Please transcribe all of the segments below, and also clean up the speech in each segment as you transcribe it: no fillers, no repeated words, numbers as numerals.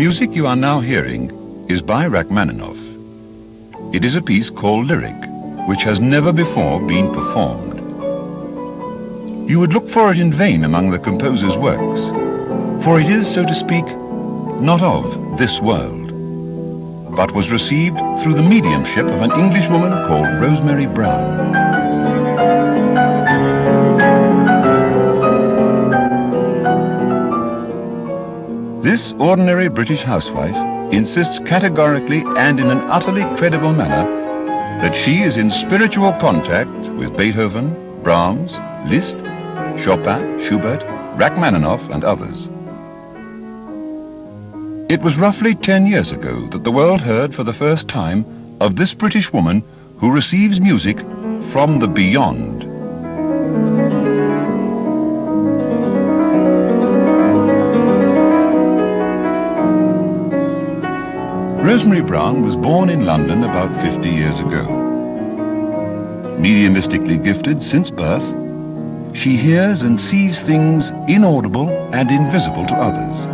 music you are now hearing is by Rachmaninoff. It is a piece called Lyric, which has never before been performed. You would look for it in vain among the composer's works, for it is, so to speak, not of this world, but was received through the mediumship of an Englishwoman called Rosemary Brown. This ordinary British housewife insists categorically and in an utterly credible manner that she is in spiritual contact with Beethoven, Brahms, Liszt, Chopin, Schubert, Rachmaninoff and others. It was roughly 10 years ago that the world heard for the first time of this British woman who receives music from the beyond. Rosemary Brown was born in London about 50 years ago. Mediumistically gifted since birth, she hears and sees things inaudible and invisible to others.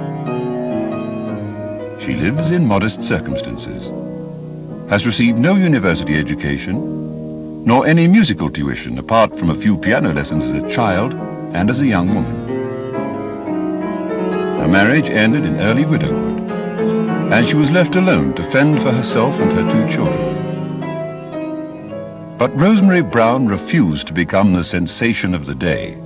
She lives in modest circumstances, has received no university education, nor any musical tuition apart from a few piano lessons as a child and as a young woman. Her marriage ended in early widowhood, and she was left alone to fend for herself and her two children. But Rosemary Brown refused to become the sensation of the day.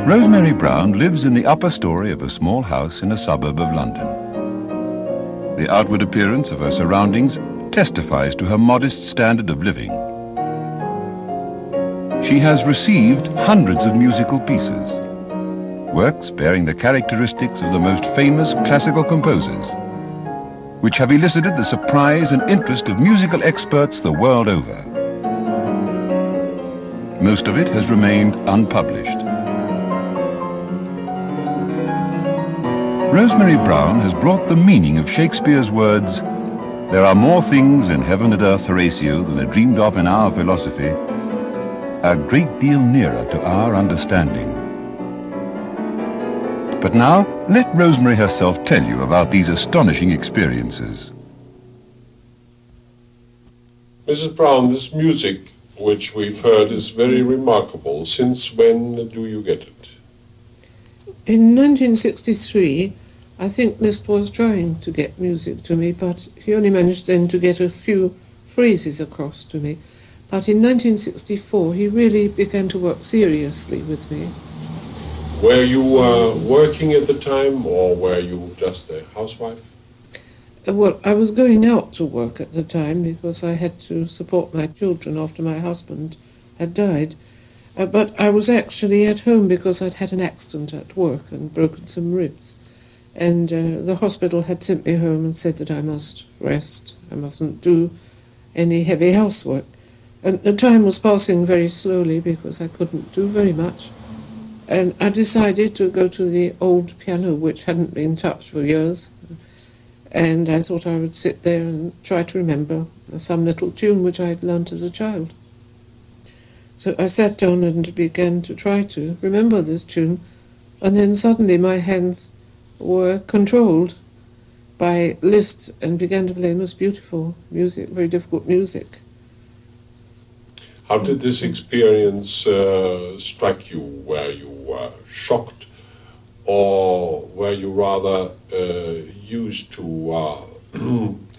Rosemary Brown lives in the upper story of a small house in a suburb of London. The outward appearance of her surroundings testifies to her modest standard of living. She has received hundreds of musical pieces, works bearing the characteristics of the most famous classical composers, which have elicited the surprise and interest of musical experts the world over. Most of it has remained unpublished. Rosemary Brown has brought the meaning of Shakespeare's words, "There are more things in heaven and earth, Horatio, than are dreamed of in our philosophy," a great deal nearer to our understanding. But now, let Rosemary herself tell you about these astonishing experiences. Mrs. Brown, this music which we've heard is very remarkable. Since when do you get it? In 1963, I think Liszt was trying to get music to me, but he only managed then to get a few phrases across to me. But in 1964, he really began to work seriously with me. Were you working at the time, or were you just a housewife? Well, I was going out to work at the time because I had to support my children after my husband had died. But I was actually at home because I'd had an accident at work and broken some ribs. And the hospital had sent me home and said that I must rest, I mustn't do any heavy housework. And the time was passing very slowly because I couldn't do very much. And I decided to go to the old piano, which hadn't been touched for years. And I thought I would sit there and try to remember some little tune which I had learnt as a child. So I sat down and began to try to remember this tune, and then suddenly my hands were controlled by Liszt and began to play most beautiful music, very difficult music. How did this experience strike you? Were you shocked, or were you rather used to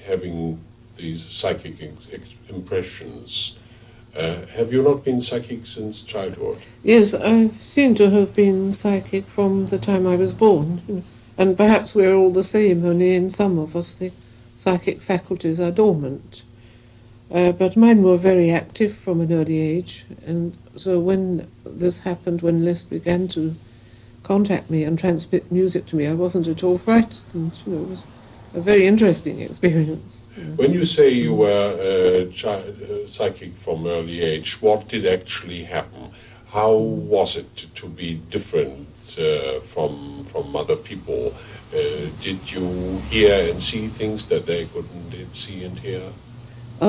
having these psychic impressions Have you not been psychic since childhood? Yes, I seem to have been psychic from the time I was born. And perhaps we're all the same, only in some of us the psychic faculties are dormant. But mine were very active from an early age, and so when this happened, when Liszt began to contact me and transmit music to me, I wasn't at all frightened. It was a very interesting experience. When you say you were psychic from early age, what did actually happen? How was it to be different from other people? Did you hear and see things that they couldn't see and hear?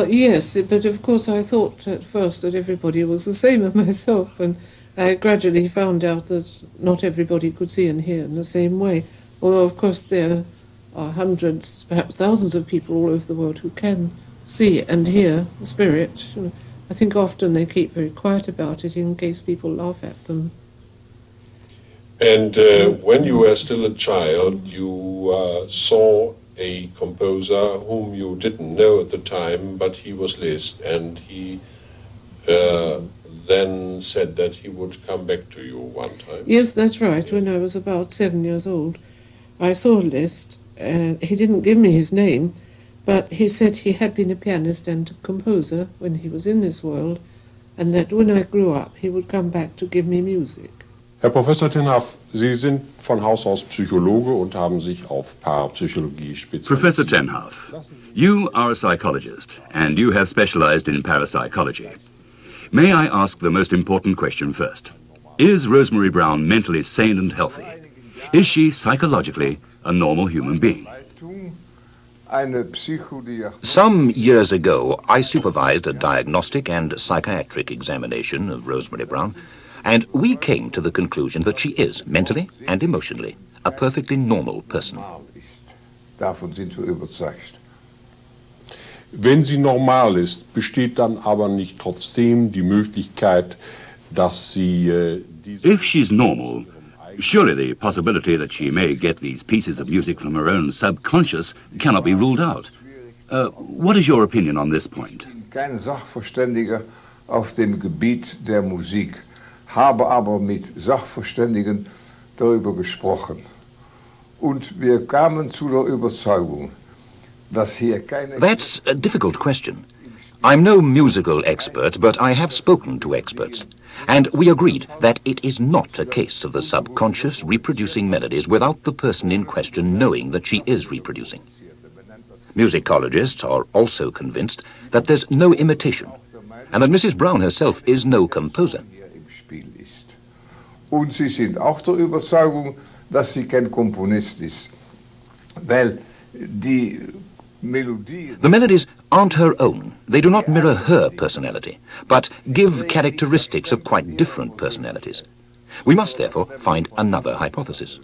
Yes, but of course I thought at first that everybody was the same as myself, and I gradually found out that not everybody could see and hear in the same way. Although, of course, there are hundreds, perhaps thousands of people all over the world who can see and hear the spirit. I think often they keep very quiet about it in case people laugh at them. And when you were still a child, you saw a composer whom you didn't know at the time, but he was Liszt, and he then said that he would come back to you one time. Yes, that's right. When I was about 7 years old, I saw Liszt, and he didn't give me his name, but he said he had been a pianist and a composer when he was in this world, and that when I grew up, he would come back to give me music. Herr Professor ten Haaf, Sie sind von Haus aus Psychologe und haben sich auf Parapsychologie spezialisiert. Professor ten Haaf, you are a psychologist, and you have specialized in parapsychology. May I ask the most important question first? Is Rosemary Brown mentally sane and healthy? Is she psychologically a normal human being? Some years ago, I supervised a diagnostic and psychiatric examination of Rosemary Brown, and we came to the conclusion that she is, mentally and emotionally, a perfectly normal person. Davon sind wir überzeugt. Wenn sie normal ist, besteht dann aber nicht trotzdem die Möglichkeit, dass sie If she's normal, surely the possibility that she may get these pieces of music from her own subconscious cannot be ruled out. What is your opinion on this point? Kein Sachverständiger auf dem Gebiet der Musik, habe aber mit Sachverständigen darüber gesprochen. Und wir kamen zu der Überzeugung, dass hier keine... That's a difficult question. I'm no musical expert, but I have spoken to experts. And we agreed that it is not a case of the subconscious reproducing melodies without the person in question knowing that she is reproducing. Musicologists are also convinced that there's no imitation, and that Mrs. Brown herself is no composer. Und sie sind auch der Überzeugung, dass sie kein Komponist ist, weil die Melodien... The melodies aren't her own. They do not mirror her personality, but give characteristics of quite different personalities. We must therefore find another hypothesis.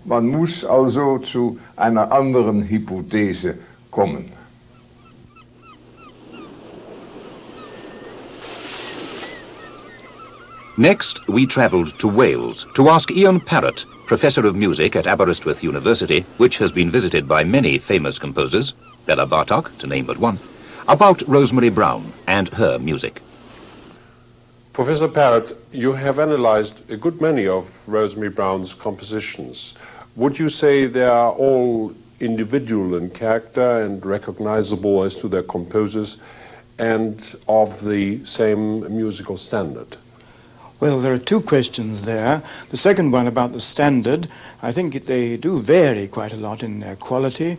Man muss also zu einer anderen Hypothese kommen. Next, we travelled to Wales to ask Ian Parrott, Professor of Music at Aberystwyth University, which has been visited by many famous composers, Bela Bartok, to name but one, about Rosemary Brown and her music. Professor Parrott, you have analyzed a good many of Rosemary Brown's compositions. Would you say they are all individual in character and recognizable as to their composers and of the same musical standard? Well, there are two questions there. The second one about the standard, I think they do vary quite a lot in their quality,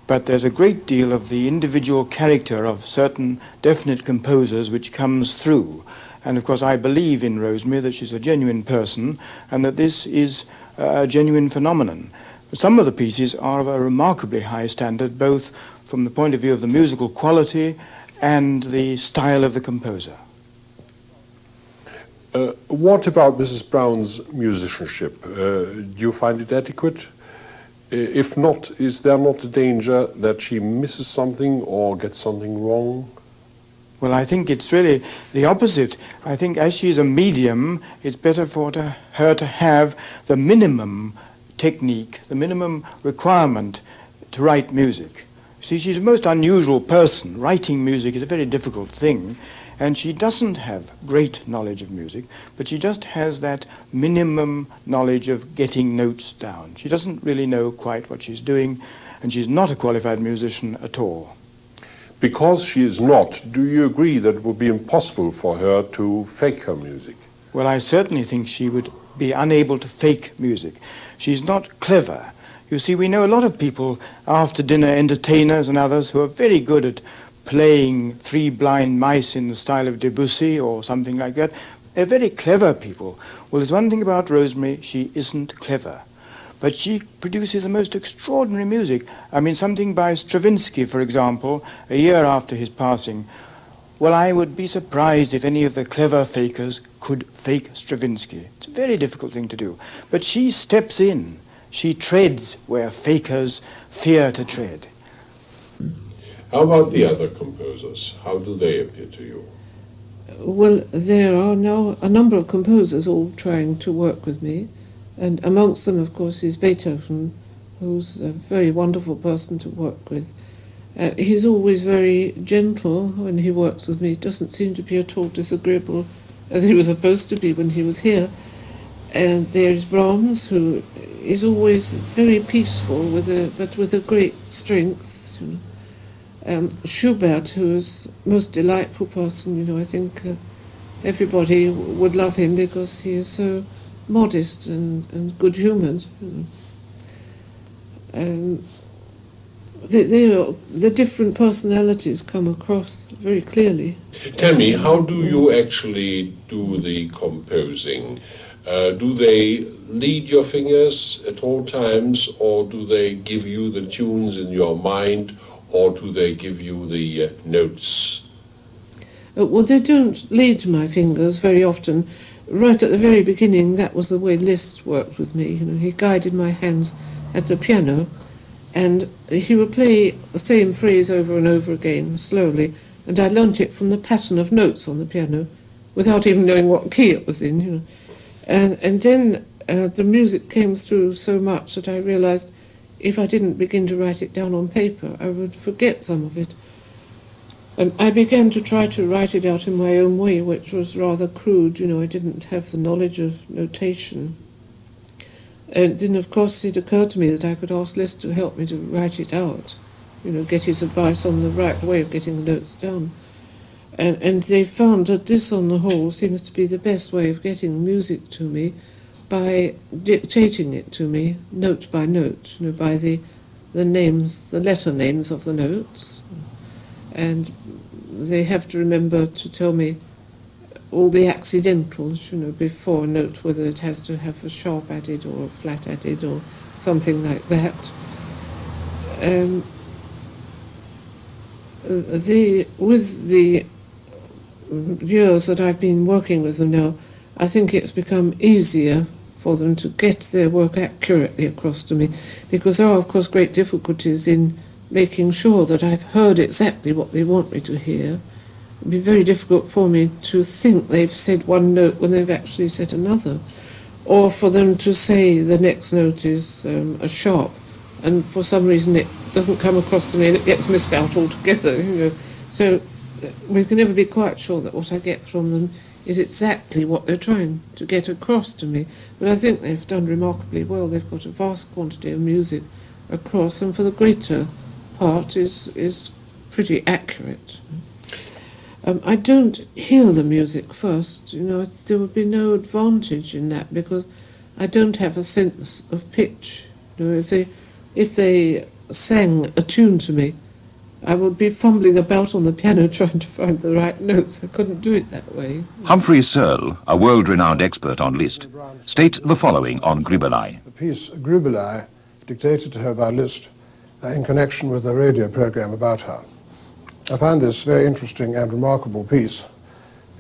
but there's a great deal of the individual character of certain definite composers which comes through. And of course I believe in Rosemary that she's a genuine person and that this is a genuine phenomenon. Some of the pieces are of a remarkably high standard, both from the point of view of the musical quality and the style of the composer. What about Mrs. Brown's musicianship? Do you find it adequate? If not, is there not a danger that she misses something or gets something wrong? Well, I think it's really the opposite. I think as she's a medium, it's better for her to have the minimum technique, the minimum requirement to write music. See, she's a most unusual person. Writing music is a very difficult thing, and she doesn't have great knowledge of music, but she just has that minimum knowledge of getting notes down. She doesn't really know quite what she's doing, and she's not a qualified musician at all. Because she is not, do you agree that it would be impossible for her to fake her music? Well, I certainly think she would be unable to fake music. She's not clever. You see, we know a lot of people, after-dinner entertainers and others, who are very good at playing Three Blind Mice in the style of Debussy or something like that. They're very clever people. Well, there's one thing about Rosemary, she isn't clever. But she produces the most extraordinary music. I mean, something by Stravinsky, for example, a year after his passing. Well, I would be surprised if any of the clever fakers could fake Stravinsky. It's a very difficult thing to do. But she steps in. She treads where fakers fear to tread. How about the other composers? How do they appear to you? Well, there are now a number of composers all trying to work with me, and amongst them, of course, is Beethoven, who's a very wonderful person to work with. He's always very gentle when he works with me. He doesn't seem to be at all disagreeable, as he was supposed to be when he was here. And there's Brahms, who is always very peaceful, but with a great strength. You know. Schubert, who is the most delightful person. You know, I think everybody would love him because he is so modest and good-humoured. You know. The different personalities come across very clearly. Tell me, how do you actually do the composing? Do they lead your fingers at all times, or do they give you the tunes in your mind, or do they give you the notes? Well, they don't lead my fingers very often. Right at the very beginning, that was the way Liszt worked with me. You know, he guided my hands at the piano, and he would play the same phrase over and over again, slowly, and I learnt it from the pattern of notes on the piano, without even knowing what key it was in, you know. And then the music came through so much that I realized if I didn't begin to write it down on paper, I would forget some of it. And I began to try to write it out in my own way, which was rather crude. You know, I didn't have the knowledge of notation. And then, of course, it occurred to me that I could ask Liszt to help me to write it out, you know, get his advice on the right way of getting the notes down. And they found that this, on the whole, seems to be the best way of getting music to me, by dictating it to me, note by note, you know, by the names, the letter names of the notes. And they have to remember to tell me all the accidentals, you know, before a note, whether it has to have a sharp added or a flat added or something like that. With the years that I've been working with them now, I think it's become easier for them to get their work accurately across to me, because there are, of course, great difficulties in making sure that I've heard exactly what they want me to hear. It'd be very difficult for me to think they've said one note when they've actually said another, or for them to say the next note is a sharp, and for some reason it doesn't come across to me and it gets missed out altogether. You know. So we can never be quite sure that what I get from them is exactly what they're trying to get across to me. But I think they've done remarkably well. They've got a vast quantity of music across, and for the greater part is pretty accurate. I don't hear the music first. You know, there would be no advantage in that because I don't have a sense of pitch. You know, if they sang a tune to me, I would be fumbling about on the piano trying to find the right notes. I couldn't do it that way. Humphrey Searle, a world-renowned expert on Liszt, states the following on Grübelei. The piece Grübelei, dictated to her by Liszt in connection with a radio program about her. I found this very interesting and remarkable piece,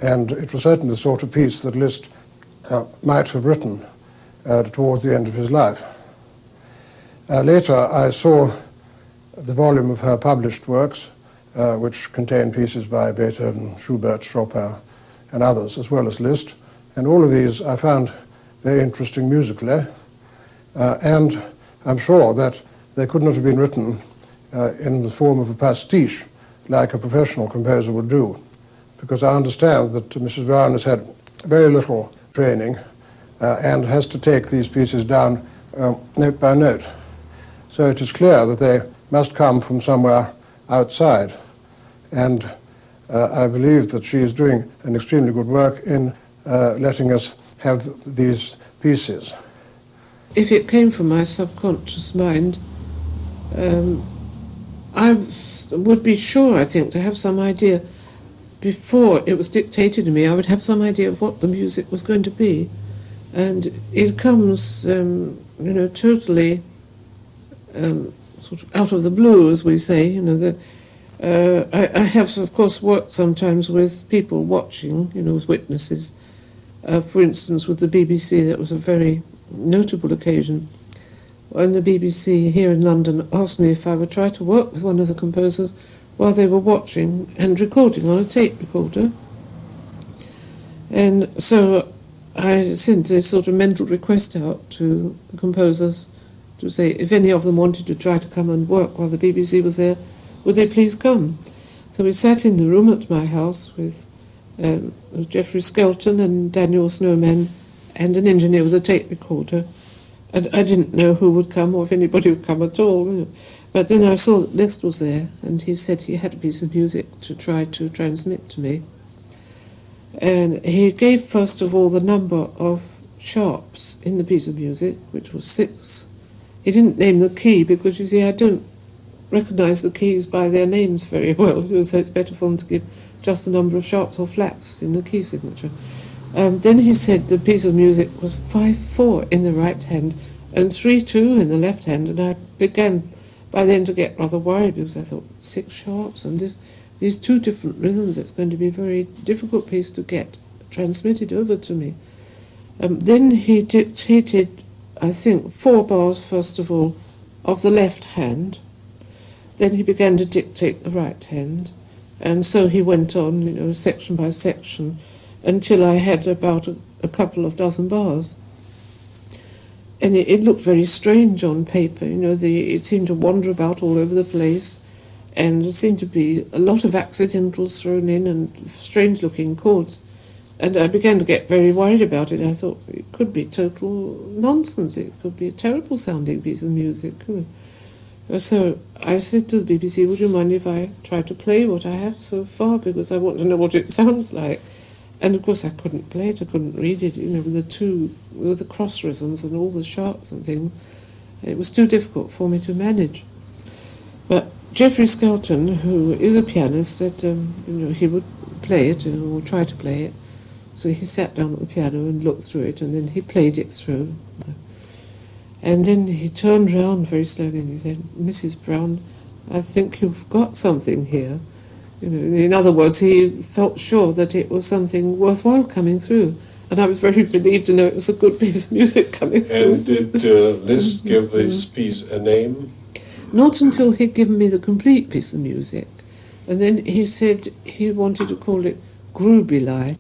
and it was certainly the sort of piece that Liszt might have written towards the end of his life. Later I saw the volume of her published works, which contain pieces by Beethoven, Schubert, Chopin, and others, as well as Liszt, and all of these I found very interesting musically, and I'm sure that they could not have been written in the form of a pastiche, like a professional composer would do. Because I understand that Mrs. Brown has had very little training and has to take these pieces down note by note. So it is clear that they must come from somewhere outside. And I believe that she is doing an extremely good work in letting us have these pieces. If it came from my subconscious mind, I would be sure, I think, to have some idea. Before it was dictated to me, I would have some idea of what the music was going to be. And it comes, totally sort of out of the blue, as we say. I have, of course, worked sometimes with people watching, with witnesses. For instance, with the BBC, that was a very notable occasion. When the BBC here in London asked me if I would try to work with one of the composers while they were watching and recording on a tape recorder. And so I sent a sort of mental request out to the composers to say if any of them wanted to try to come and work while the BBC was there, would they please come? So we sat in the room at my house with Geoffrey Skelton and Daniel Snowman and an engineer with a tape recorder. And I didn't know who would come or if anybody would come at all. But then I saw that Liszt was there, and he said he had a piece of music to try to transmit to me. And he gave, first of all, the number of sharps in the piece of music, which was 6. He didn't name the key because, you see, I don't recognise the keys by their names very well, so it's better for them to give just the number of sharps or flats in the key signature. Then he said the piece of music was 5/4 in the right hand and 3/2 in the left hand, and I began by then to get rather worried because I thought 6 sharps and these 2 different rhythms, it's going to be a very difficult piece to get transmitted over to me. Then he dictated, I think, 4 bars, first of all, of the left hand. Then he began to dictate the right hand, and so he went on, section by section, until I had about a couple of dozen bars. And it looked very strange on paper, it seemed to wander about all over the place, and there seemed to be a lot of accidentals thrown in and strange-looking chords. And I began to get very worried about it. I thought it could be total nonsense. It could be a terrible-sounding piece of music. So I said to the BBC, would you mind if I try to play what I have so far, because I want to know what it sounds like. And of course I couldn't play it, I couldn't read it, with the cross rhythms and all the sharps and things. It was too difficult for me to manage. But Geoffrey Skelton, who is a pianist, said he would play it or try to play it. So he sat down at the piano and looked through it, and then he played it through. And then he turned round very slowly and he said, Mrs. Brown, I think you've got something here. In other words, he felt sure that it was something worthwhile coming through. And I was very relieved to know it was a good piece of music coming through. And did Liszt give this piece a name? Not until he'd given me the complete piece of music. And then he said he wanted to call it Grubelei.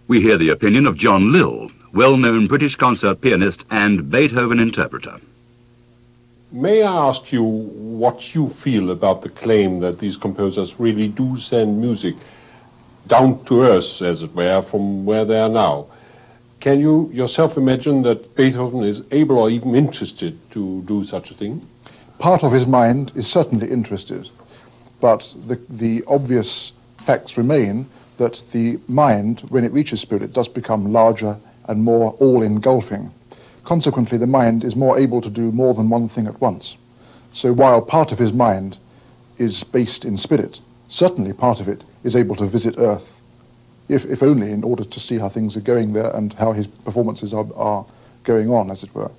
We hear the opinion of John Lill, well-known British concert pianist and Beethoven interpreter. May I ask you what you feel about the claim that these composers really do send music down to earth, as it were, from where they are now? Can you yourself imagine that Beethoven is able or even interested to do such a thing? Part of his mind is certainly interested, but the obvious facts remain that the mind, when it reaches spirit, does become larger and more all-engulfing. Consequently, the mind is more able to do more than one thing at once. So while part of his mind is based in spirit, certainly part of it is able to visit Earth, if only in order to see how things are going there and how his performances are going on, as it were.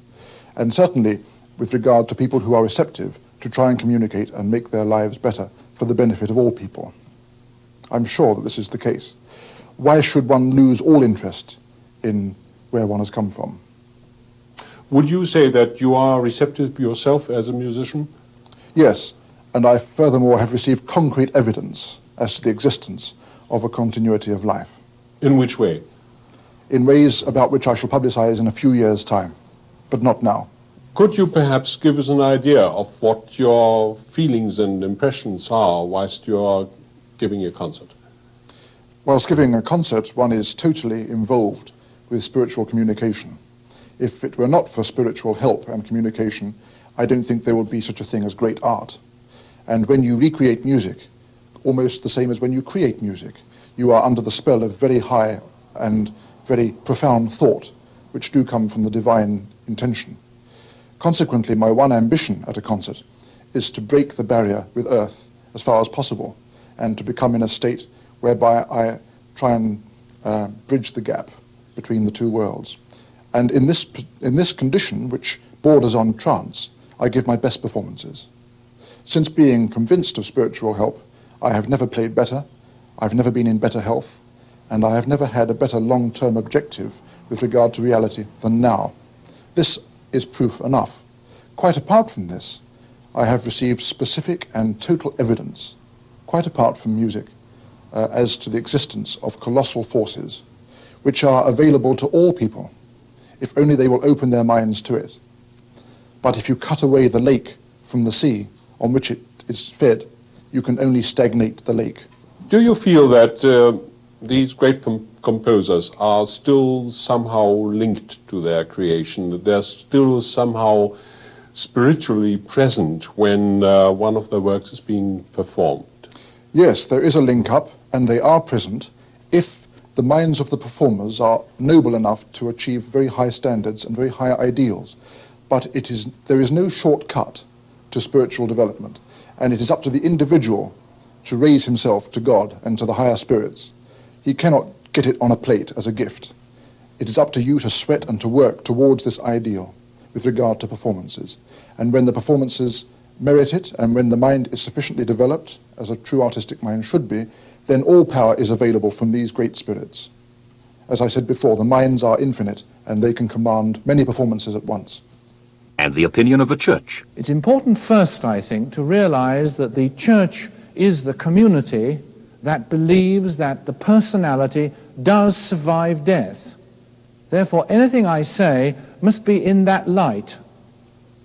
And certainly, with regard to people who are receptive, to try and communicate and make their lives better for the benefit of all people. I'm sure that this is the case. Why should one lose all interest in where one has come from? Would you say that you are receptive yourself as a musician? Yes, and I furthermore have received concrete evidence as to the existence of a continuity of life. In which way? In ways about which I shall publicize in a few years' time, but not now. Could you perhaps give us an idea of what your feelings and impressions are whilst you are giving a concert? Whilst giving a concert, one is totally involved with spiritual communication. If it were not for spiritual help and communication, I don't think there would be such a thing as great art. And when you recreate music, almost the same as when you create music, you are under the spell of very high and very profound thought, which do come from the divine intention. Consequently, my one ambition at a concert is to break the barrier with Earth as far as possible and to become in a state whereby I try and bridge the gap between the two worlds. And in this condition, which borders on trance, I give my best performances. Since being convinced of spiritual help, I have never played better, I've never been in better health, and I have never had a better long-term objective with regard to reality than now. This is proof enough. Quite apart from this, I have received specific and total evidence, quite apart from music, as to the existence of colossal forces, which are available to all people, if only they will open their minds to it. But if you cut away the lake from the sea on which it is fed, you can only stagnate the lake. Do you feel that these great composers are still somehow linked to their creation, that they're still somehow spiritually present when one of their works is being performed? Yes, there is a link up, and they are present if the minds of the performers are noble enough to achieve very high standards and very high ideals. But there is no shortcut to spiritual development, and it is up to the individual to raise himself to God and to the higher spirits. He cannot get it on a plate as a gift. It is up to you to sweat and to work towards this ideal with regard to performances. And when the performances merit it, and when the mind is sufficiently developed, as a true artistic mind should be, then all power is available from these great spirits. As I said before, the minds are infinite, and they can command many performances at once. And the opinion of the Church. It's important first, I think, to realize that the Church is the community that believes that the personality does survive death. Therefore, anything I say must be in that light.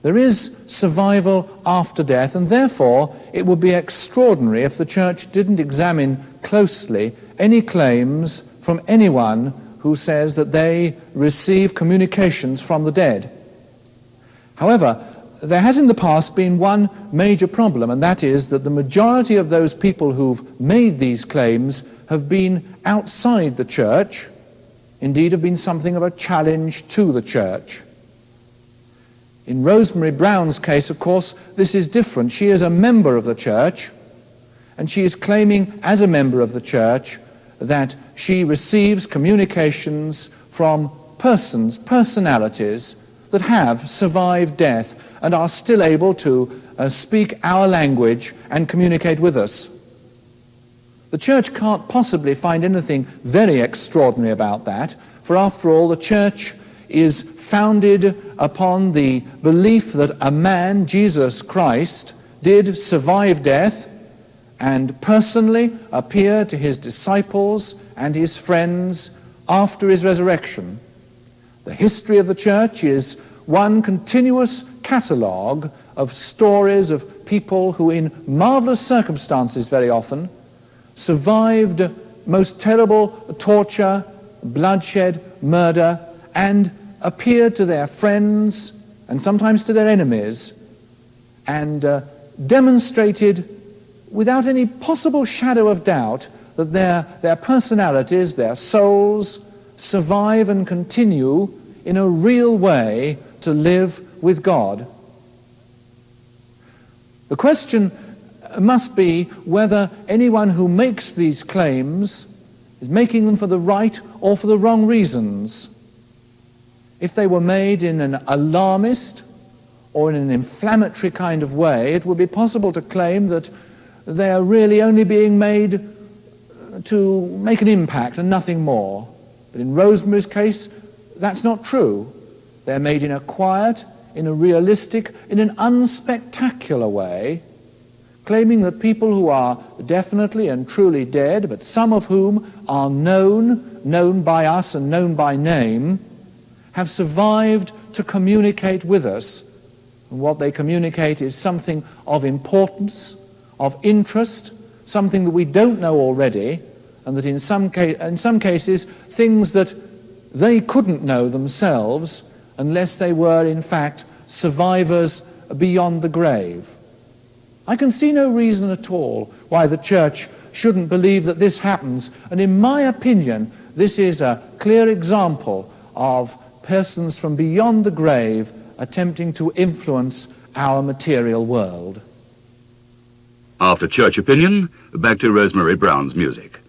There is survival after death, and therefore it would be extraordinary if the Church didn't examine closely any claims from anyone who says that they receive communications from the dead. However, there has in the past been one major problem, and that is that the majority of those people who've made these claims have been outside the Church, indeed have been something of a challenge to the Church. In Rosemary Brown's case, of course, this is different. She is a member of the Church, and she is claiming as a member of the Church that she receives communications from personalities that have survived death and are still able to speak our language and communicate with us. The Church can't possibly find anything very extraordinary about that, for after all, the Church is founded upon the belief that a man, Jesus Christ, did survive death and personally appear to his disciples and his friends after his resurrection. The history of the church is one continuous catalogue of stories of people who, in marvelous circumstances very often, survived most terrible torture, bloodshed, murder, and appeared to their friends and sometimes to their enemies and demonstrated without any possible shadow of doubt that their personalities, their souls, survive and continue in a real way to live with God. The question must be whether anyone who makes these claims is making them for the right or for the wrong reasons. If they were made in an alarmist or in an inflammatory kind of way, it would be possible to claim that they are really only being made to make an impact and nothing more. But in Rosemary's case, that's not true. They're made in a quiet, in a realistic, in an unspectacular way, claiming that people who are definitely and truly dead, but some of whom are known by us and known by name, have survived to communicate with us. And what they communicate is something of importance, of interest, something that we don't know already, and that in some cases, things that they couldn't know themselves unless they were, in fact, survivors beyond the grave. I can see no reason at all why the Church shouldn't believe that this happens, and in my opinion, this is a clear example of persons from beyond the grave attempting to influence our material world. After church opinion, back to Rosemary Brown's music.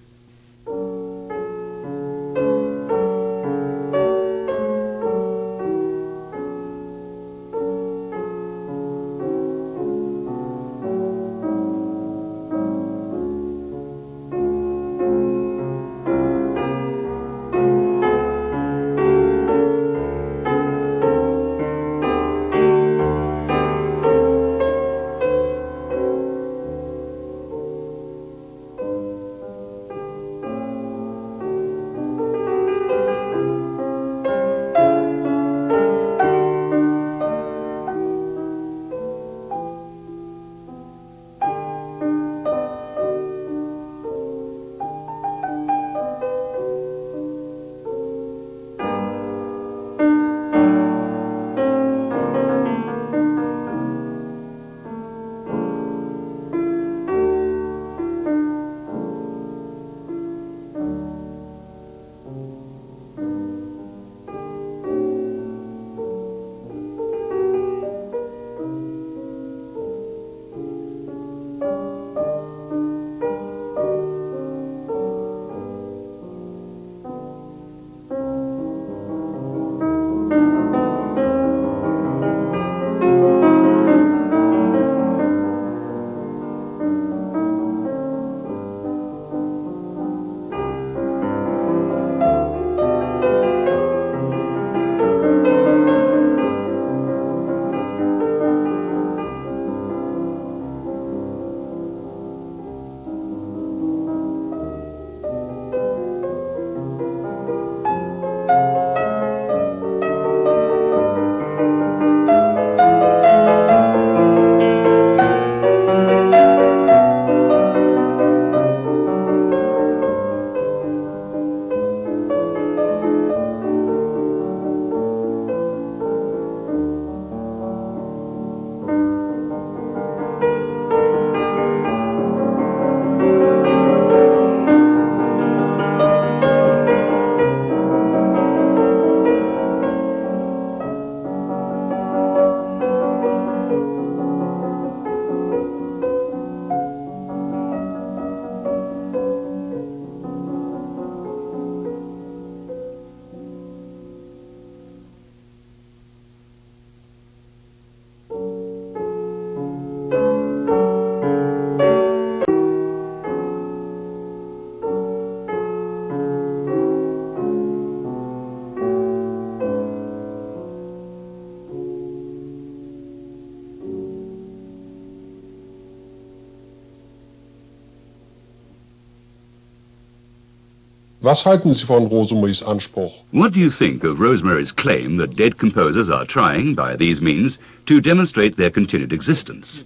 Was halten Sie von Rosemarys Anspruch? What do you think of Rosemary's claim that dead composers are trying, by these means, to demonstrate their continued existence?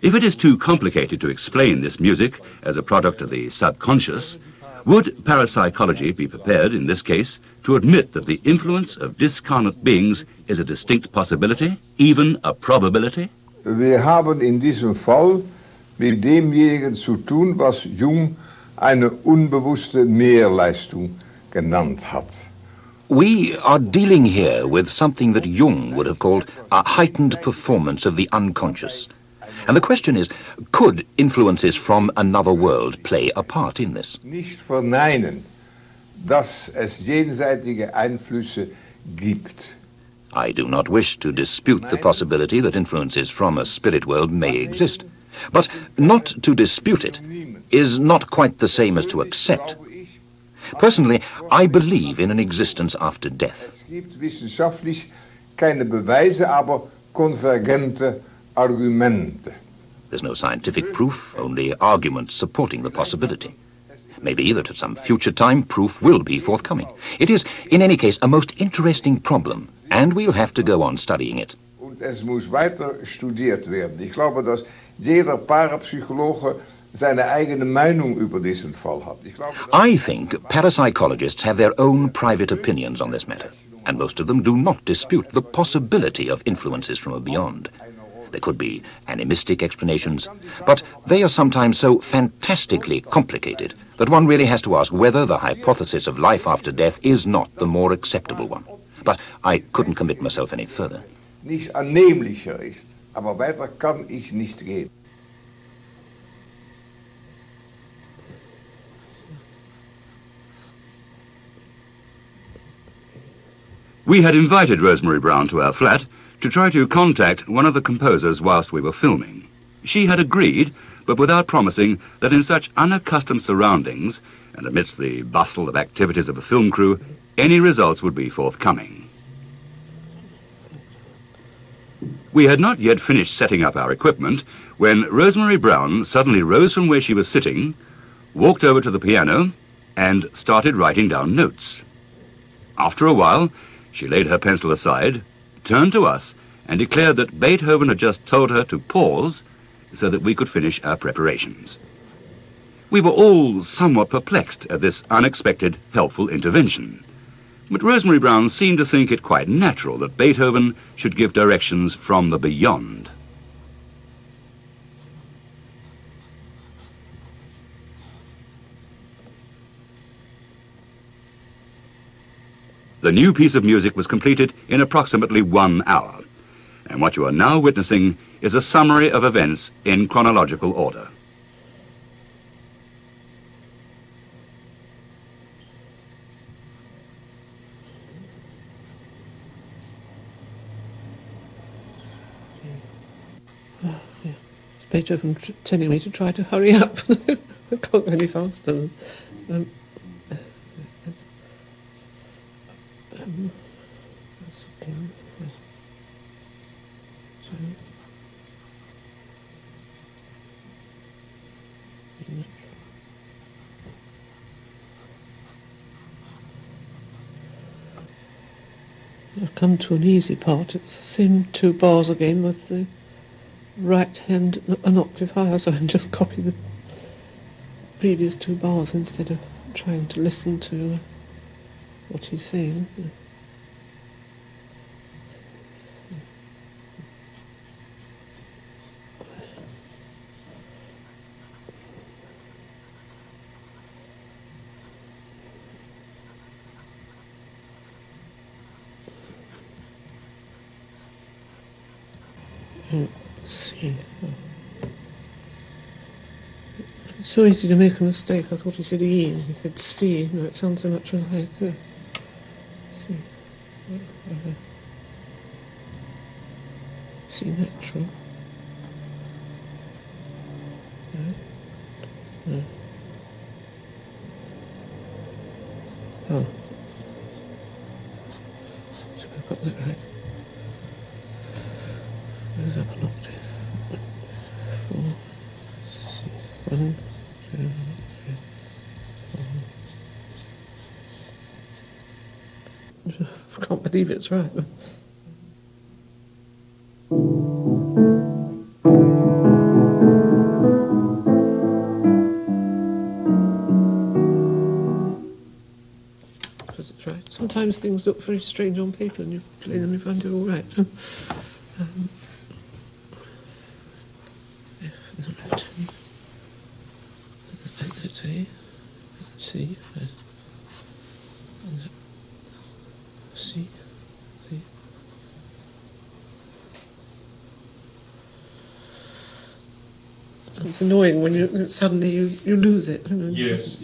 If it is too complicated to explain this music as a product of the subconscious, would parapsychology be prepared, in this case, to admit that the influence of discarnate beings is a distinct possibility, even a probability? Wir haben in diesem Fall mit demjenigen zu tun, was Jung eine unbewusste Mehrleistung genannt hat. We are dealing here with something that Jung would have called a heightened performance of the unconscious. And the question is, could influences from another world play a part in this? Nicht verneinen, dass es jenseitige Einflüsse gibt. I do not wish to dispute the possibility that influences from a spirit world may exist. But not to dispute it is not quite the same as to accept. Personally, I believe in an existence after death. Es gibt wissenschaftlich keine Beweise, aber konvergente Argumente. There's no scientific proof, only arguments supporting the possibility. Maybe that at some future time proof will be forthcoming. It is, in any case, a most interesting problem, and we'll have to go on studying it. Und es muss weiter studiert werden. Ich glaube, dass jeder Parapsychologe seine eigene Meinung über diesen Fall hat. I think parapsychologists have their own private opinions on this matter, and most of them do not dispute the possibility of influences from beyond. There could be animistic explanations, but they are sometimes so fantastically complicated that one really has to ask whether the hypothesis of life after death is not the more acceptable one. But I couldn't commit myself any further. Nicht annehmlicher ist, aber weiter kann ich nicht gehen. We had invited Rosemary Brown to our flat to try to contact one of the composers whilst we were filming. She had agreed, but without promising that in such unaccustomed surroundings, and amidst the bustle of activities of a film crew, any results would be forthcoming. We had not yet finished setting up our equipment when Rosemary Brown suddenly rose from where she was sitting, walked over to the piano, and started writing down notes. After a while, she laid her pencil aside, turned to us, and declared that Beethoven had just told her to pause so that we could finish our preparations. We were all somewhat perplexed at this unexpected, helpful intervention. But Rosemary Brown seemed to think it quite natural that Beethoven should give directions from the beyond. The new piece of music was completed in approximately 1 hour, and what you are now witnessing is a summary of events in chronological order. It's Beethoven telling me to try to hurry up. I can't go any faster. I've come to an easy part. It's the same 2 bars again with the right hand an octave higher, so I can just copy the previous 2 bars instead of trying to listen to what he's saying. Let's see. It's so easy to make a mistake. I thought he said E and he said C. No, it sounds so much like C. C natural. No. Oh. So I've got that right. Goes up an octave. 4, 6, 1, 2, 3, 4, believe it's right. Because it's right. Sometimes things look very strange on paper and you play them, you find they're all right. C, It's annoying when you suddenly you lose it. You know? Yes,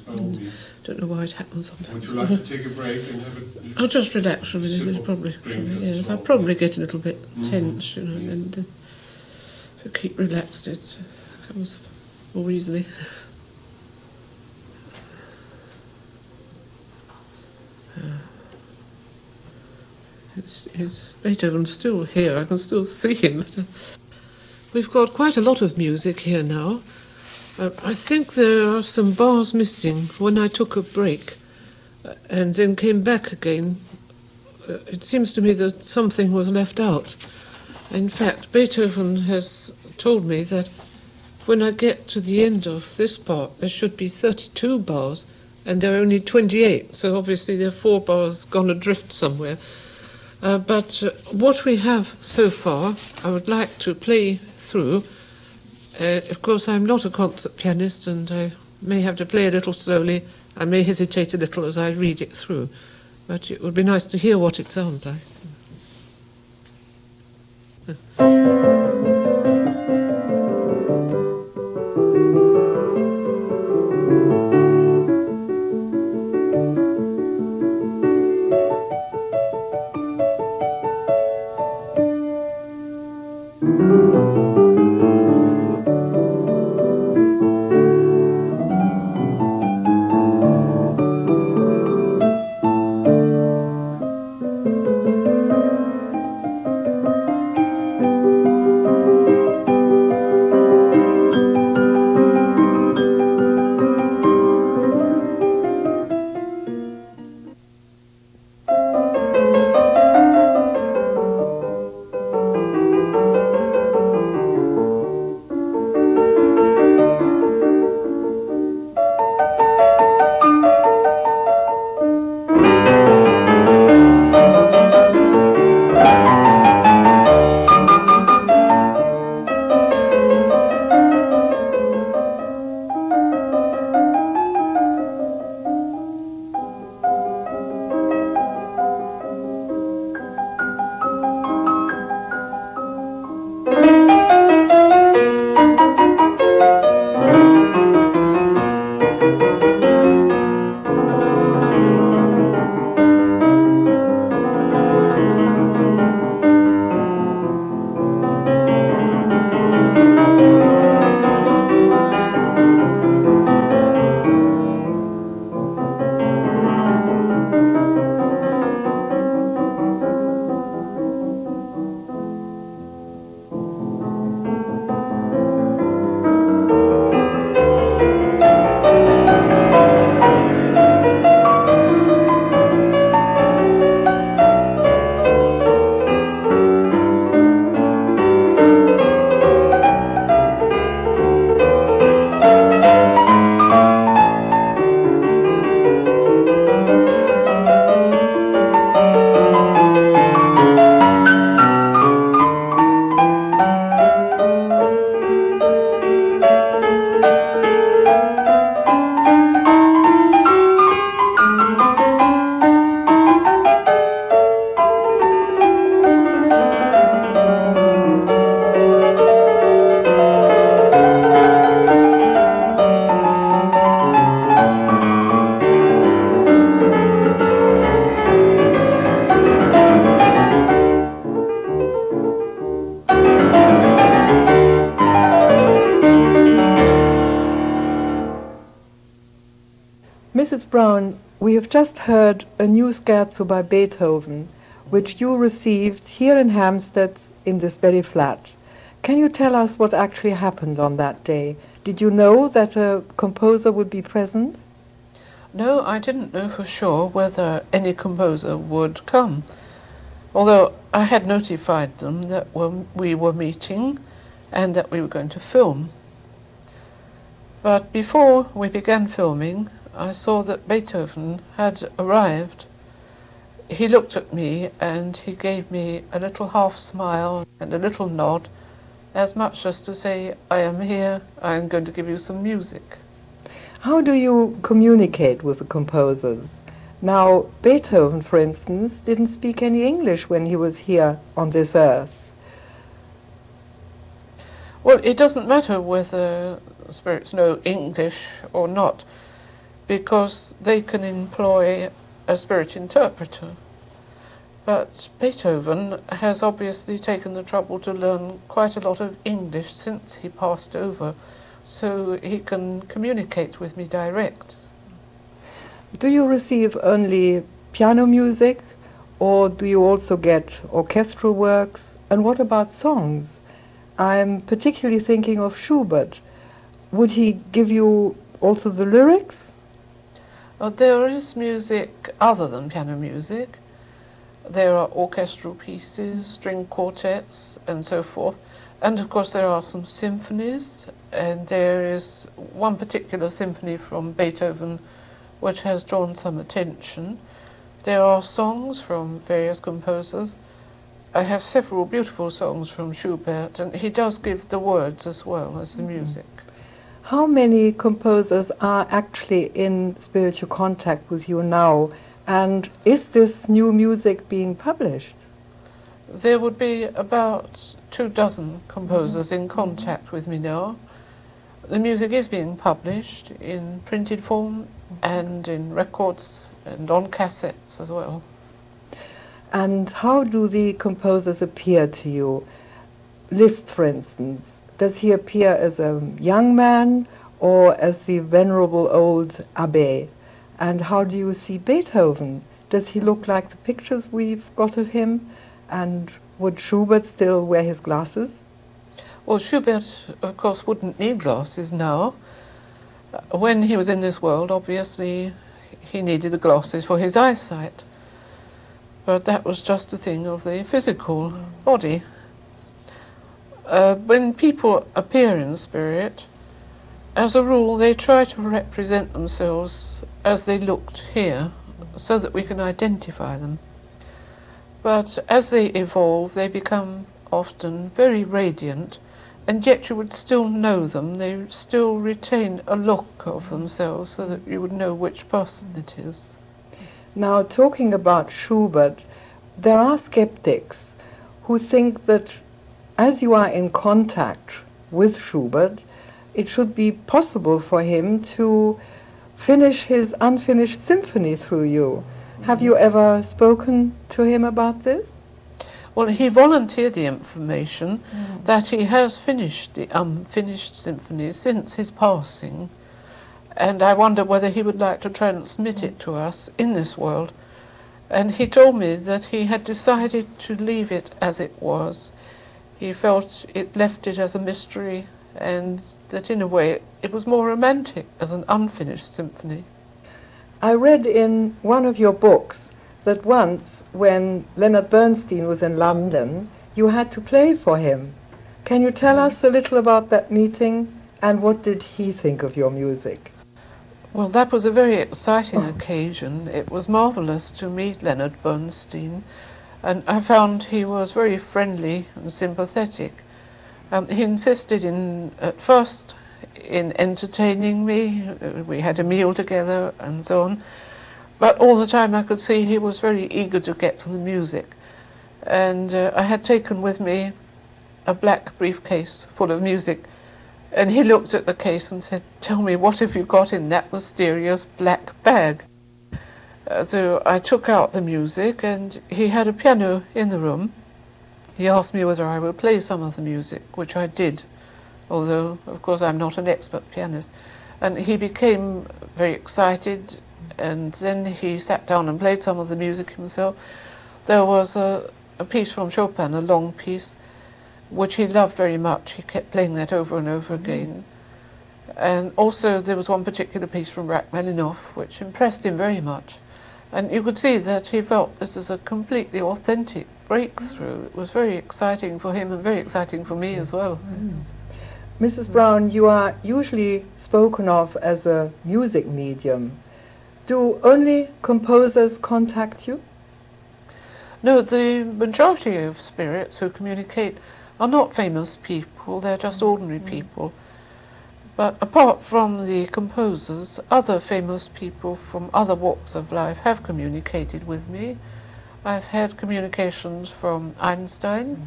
by all means. Don't know why it happens sometimes. Would you like to take a break and have a... I'll just relax for a minute. Probably yes. I'll probably get a little bit tense, you know, and if you keep relaxed, it comes more easily. It's Beethoven's still here. I can still see him. But, we've got quite a lot of music here now. I think there are some bars missing. When I took a break and then came back again, it seems to me that something was left out. In fact, Beethoven has told me that when I get to the end of this part, there should be 32 bars, and there are only 28, so obviously there are 4 bars gone adrift somewhere. But what we have so far, I would like to play through. Of course, I'm not a concert pianist, and I may have to play a little slowly. I may hesitate a little as I read it through, but it would be nice to hear what it sounds like. Mrs. Brown, we have just heard a new scherzo by Beethoven, which you received here in Hampstead in this very flat. Can you tell us what actually happened on that day? Did you know that a composer would be present? No, I didn't know for sure whether any composer would come, although I had notified them that we were meeting and that we were going to film. But before we began filming, I saw that Beethoven had arrived. He looked at me and he gave me a little half smile and a little nod, as much as to say, I am here, I am going to give you some music. How do you communicate with the composers? Now, Beethoven, for instance, didn't speak any English when he was here on this earth. Well, it doesn't matter whether spirits know English or not, because they can employ a spirit interpreter. But Beethoven has obviously taken the trouble to learn quite a lot of English since he passed over, so he can communicate with me direct. Do you receive only piano music, or do you also get orchestral works? And what about songs? I'm particularly thinking of Schubert. Would he give you also the lyrics? There is music other than piano music. There are orchestral pieces, string quartets, and so forth. And of course there are some symphonies, and there is one particular symphony from Beethoven which has drawn some attention. There are songs from various composers. I have several beautiful songs from Schubert, and he does give the words as well as the music. How many composers are actually in spiritual contact with you now? And is this new music being published? There would be about 24 composers in contact with me now. The music is being published in printed form and in records and on cassettes as well. And how do the composers appear to you? Liszt, for instance, does he appear as a young man or as the venerable old abbé? And how do you see Beethoven? Does he look like the pictures we've got of him? And would Schubert still wear his glasses? Well, Schubert, of course, wouldn't need glasses now. When he was in this world, obviously, he needed the glasses for his eyesight. But that was just a thing of the physical body. When people appear in spirit, as a rule, they try to represent themselves as they looked here, so that we can identify them. But as they evolve, they become often very radiant, and yet you would still know them. They still retain a look of themselves, so that you would know which person it is. Now, talking about Schubert, there are skeptics who think that as you are in contact with Schubert, it should be possible for him to finish his unfinished symphony through you. Have you ever spoken to him about this? Well, he volunteered the information that he has finished the unfinished symphony since his passing, and I wonder whether he would like to transmit it to us in this world. And he told me that he had decided to leave it as it was. He felt it left it as a mystery, and that in a way it was more romantic as an unfinished symphony. I read in one of your books that once, when Leonard Bernstein was in London, you had to play for him. Can you tell us a little about that meeting, and what did he think of your music? Well, that was a very exciting occasion. It was marvellous to meet Leonard Bernstein, and I found he was very friendly and sympathetic. He insisted at first in entertaining me. We had a meal together and so on. But all the time I could see he was very eager to get to the music. And I had taken with me a black briefcase full of music. And he looked at the case and said, "Tell me, what have you got in that mysterious black bag?" So I took out the music, and he had a piano in the room. He asked me whether I would play some of the music, which I did, although, of course, I'm not an expert pianist. And he became very excited, and then he sat down and played some of the music himself. There was a piece from Chopin, a long piece, which he loved very much. He kept playing that over and over again. And also there was one particular piece from Rachmaninoff which impressed him very much. And you could see that he felt this is a completely authentic breakthrough. It was very exciting for him and very exciting for me as well. Mrs. Brown, you are usually spoken of as a music medium. Do only composers contact you? No, the majority of spirits who communicate are not famous people, they're just ordinary people. But apart from the composers, other famous people from other walks of life have communicated with me. I've had communications from Einstein,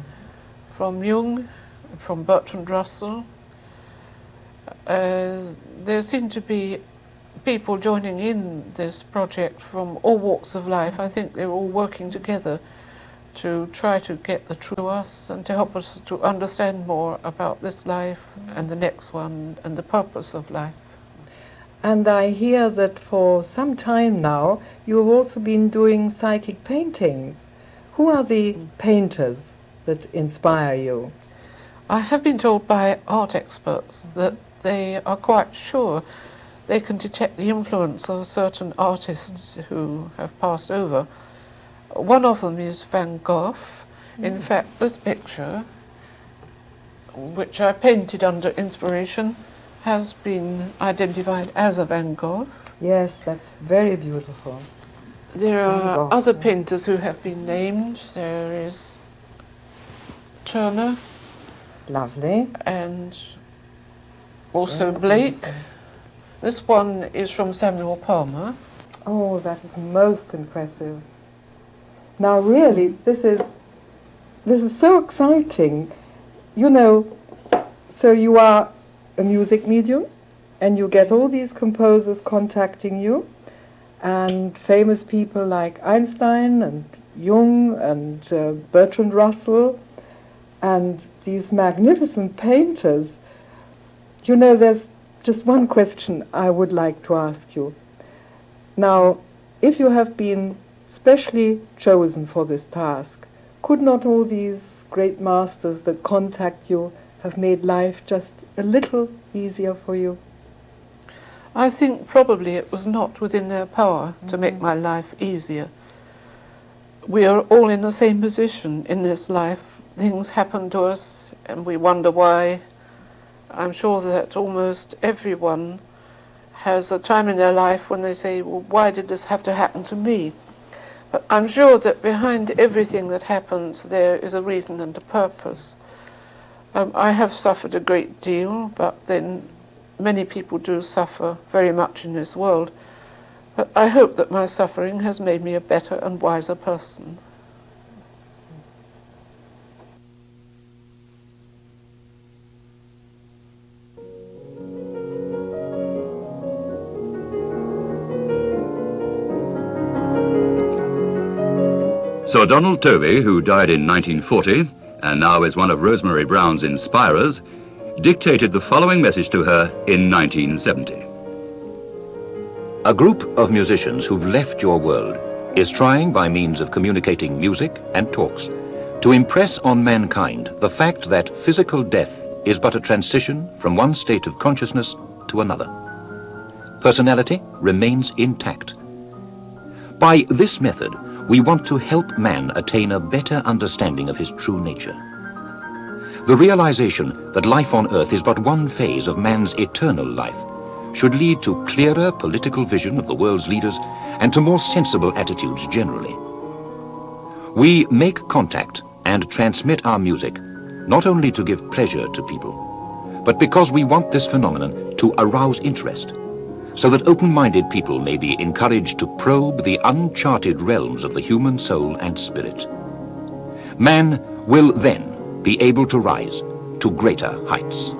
from Jung, from Bertrand Russell. There seem to be people joining in this project from all walks of life. I think they're all working together to try to get the truth to us and to help us to understand more about this life and the next one and the purpose of life. And I hear that for some time now you have also been doing psychic paintings. Who are the painters that inspire you? I have been told by art experts that they are quite sure they can detect the influence of certain artists who have passed over. One of them is Van Gogh. In fact, this picture, which I painted under inspiration, has been identified as a Van Gogh. Yes, that's very beautiful. There are other painters who have been named. There is Turner. Lovely. And also Blake. This one is from Samuel Palmer. Oh, that is most impressive. Now really, this is so exciting. You know, so you are a music medium and you get all these composers contacting you and famous people like Einstein and Jung and Bertrand Russell and these magnificent painters. You know, there's just one question I would like to ask you. Now, if you have been specially chosen for this task, could not all these great masters that contact you have made life just a little easier for you? I think probably it was not within their power to make my life easier. We are all in the same position in this life. Things happen to us and we wonder why. I'm sure that almost everyone has a time in their life when they say, well, why did this have to happen to me? But I'm sure that behind everything that happens there is a reason and a purpose. I have suffered a great deal, but then many people do suffer very much in this world. But I hope that my suffering has made me a better and wiser person. Sir Donald Tovey, who died in 1940 and now is one of Rosemary Brown's inspirers, dictated the following message to her in 1970. A group of musicians who've left your world is trying, by means of communicating music and talks, to impress on mankind the fact that physical death is but a transition from one state of consciousness to another. Personality remains intact. By this method, we want to help man attain a better understanding of his true nature. The realization that life on earth is but one phase of man's eternal life should lead to clearer political vision of the world's leaders and to more sensible attitudes generally. We make contact and transmit our music not only to give pleasure to people, but because we want this phenomenon to arouse interest, so that open-minded people may be encouraged to probe the uncharted realms of the human soul and spirit. Man will then be able to rise to greater heights.